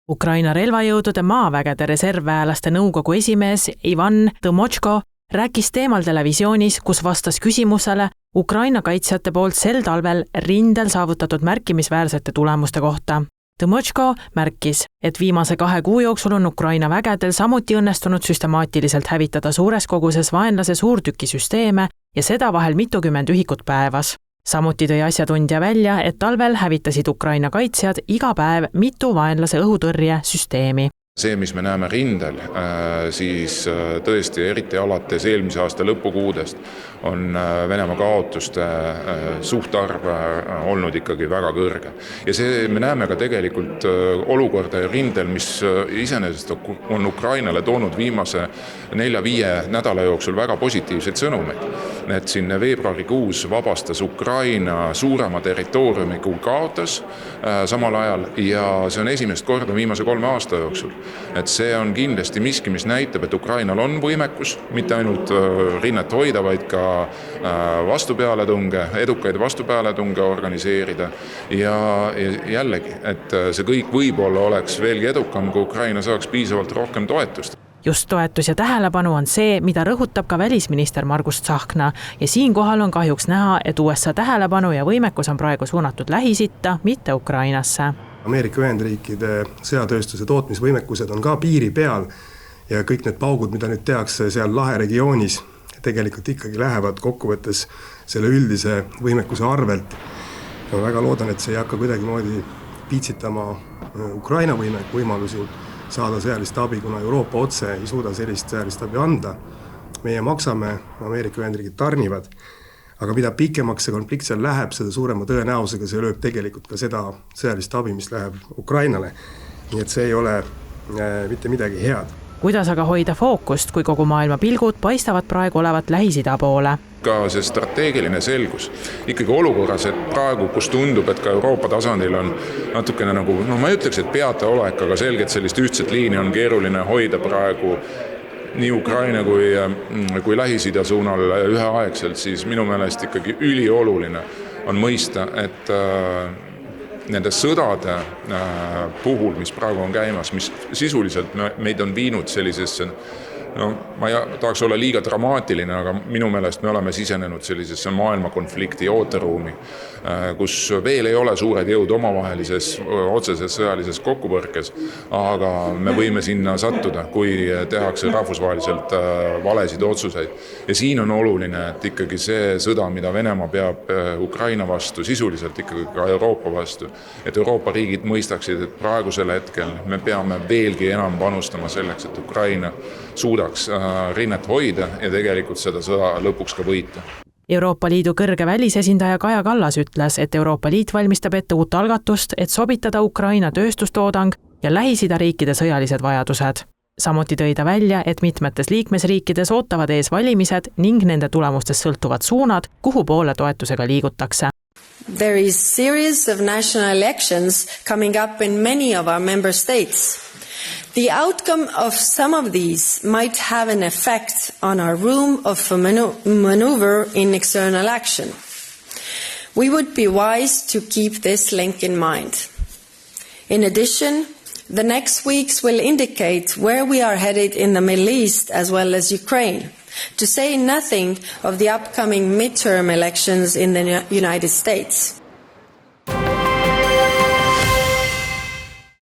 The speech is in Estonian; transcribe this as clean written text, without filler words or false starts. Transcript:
Ukraina relvajõudude maavägede reservväelaste nõukogu esimees Ivan Tõmotško rääkis teemal televisioonis, kus vastas küsimusele Ukraina kaitsjate poolt sel talvel rindel saavutatud märkimisväärsete tulemuste kohta. Tõmotško märkis, et viimase 2 kuu jooksul on Ukraina vägedel samuti õnnestunud süstemaatiliselt hävitada suures koguses vaenlase suurtükisüsteeme ja seda vahel mitukümmend ühikut päevas. Samuti tõi asjatundja välja, et talvel hävitasid Ukraina kaitsjad iga päev mitu vaenlase õhutõrjesüsteemi. See, mis me näeme rindel, siis tõesti eriti alates eelmise aasta lõpukuudest on Venemaa kaotuste suhtarv olnud ikkagi väga kõrge. Ja see me näeme ka tegelikult olukorda rindel, mis iseenesest on Ukrainale toonud viimase 4-5 nädala jooksul väga positiivseid sõnumeid. Et siin veebruarikuus vabastas Ukraina suurema territooriumi kui kaotas samal ajal ja see on esimest korda viimase 3 aasta jooksul. Et see on kindlasti miski, mis näitab, et Ukrainal on võimekus mitte ainult rinnet hoida, vaid ka edukaid vastupealetunge organiseerida. Ja jällegi, et see kõik võib-olla oleks veelgi edukam, kui Ukraina saaks piisavalt rohkem toetust. Just toetus ja tähelepanu on see, mida rõhutab ka välisminister Margus Tsahkna ja siinkohal on kahjuks näha, et USA tähelepanu ja võimekus on praegu suunatud Lähis-Itta, mitte Ukrainasse. Ameerika Ühendriikide sõjatööstuse tootmisvõimekused on ka piiri peal ja kõik need paugud, mida nüüd tehakse seal lahe regioonis, tegelikult ikkagi lähevad kokkuvõttes selle üldise võimekuse arvelt. Ma väga loodan, et see ei hakka kuidagimoodi piitsitama Ukraina võimalusi saada sõjalist abi, kuna Euroopa otse ei suuda sellist sõjalist abi anda. Meie maksame, Ameerika Ühendriigid tarnivad. Aga mida pikemaks see konflikt seal läheb, seda suurema tõenäosusega see lööb tegelikult ka seda sõjalist abi, mis läheb Ukrainale. Nii et see ei ole mitte midagi head. Kuidas aga hoida fookust, kui kogu maailma pilgud paistavad praegu olevat Lähis-Ida poole? Ka see strateegiline selgus. Ikkagi olukorras, et praegu, kus tundub, et ka Euroopa tasandil on natukene nagu, ma ei ütleks, et peataolek, aga selgelt sellist ühtset liini on keeruline hoida praegu nii Ukraina kui Lähis-Ida suunal üheaegselt, siis minu meelest ikkagi ülioluline on mõista, et nende sõdade puhul, mis praegu on käimas, mis sisuliselt meid on viinud sellisesse, ma ei tahaks olla liiga dramaatiline, aga minu meelest me oleme sisenenud sellisesse maailmakonflikti ooteruumi, kus veel ei ole suured jõud omavahelises otseses sõjalises kokkupõrkes, aga me võime sinna sattuda, kui tehakse rahvusvaheliselt valesid otsuseid. Ja siin on oluline, et ikkagi see sõda, mida Venemaa peab Ukraina vastu, sisuliselt ikkagi ka Euroopa vastu, et Euroopa riigid mõistaksid, et praegusel hetkel me peame veelgi enam panustama selleks, et Ukraina suudaks rinnet hoida ja tegelikult seda sõda lõpuks ka võita. Euroopa Liidu kõrge välisesindaja Kaja Kallas ütles, et Euroopa Liit valmistab ette uut algatust, et sobitada Ukraina tööstustoodang ja Lähis-Ida riikide sõjalised vajadused. Samuti tõi ta välja, et mitmetes liikmesriikides ootavad ees valimised ning nende tulemustest sõltuvad suunad, kuhu poole toetusega liigutakse. There is series of national elections coming up in many of our member states. The outcome of some of these might have an effect on our room of maneuver in external action. We would be wise to keep this link in mind. In addition, the next weeks will indicate where we are headed in the Middle East as well as Ukraine, to say nothing of the upcoming midterm elections in the United States.